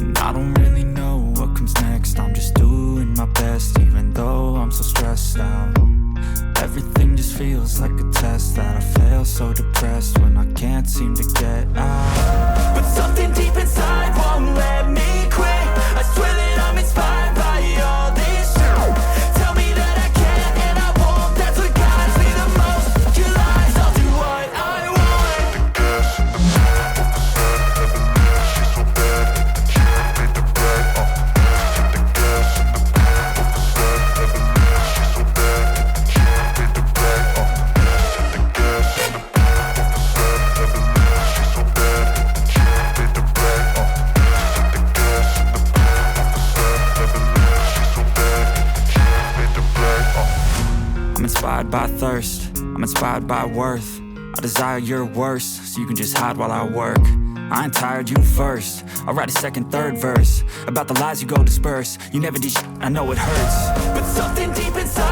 And I don't really know what comes next. I'm just doing my best, even though I'm so stressed out. Everything just feels like a test that I fail, so depressed when I can't seem to get out. But something deep inside won't let me quit. I swear that I'm inspired by all this shit. Tell me that I can and I won't. That's what guides me the most. Your lies, I'll do what I want. The gas in the back of the set, never leave. She's so bad, she made the bread. The gas in the back of the set, never leave. She's so bad, she made the bread. The gas in the back of the set, never leave. She's so bad, she made the bread. The gas in the back of the set, never leave. She's so bad, she made the bread. I'm inspired by thirst, I'm inspired by worth. I desire your worst, so you can just hide while I work. I ain't tired, you first. I'll write a second, third verse about the lies you go disperse. You never did shit, I know it hurts. But something deep inside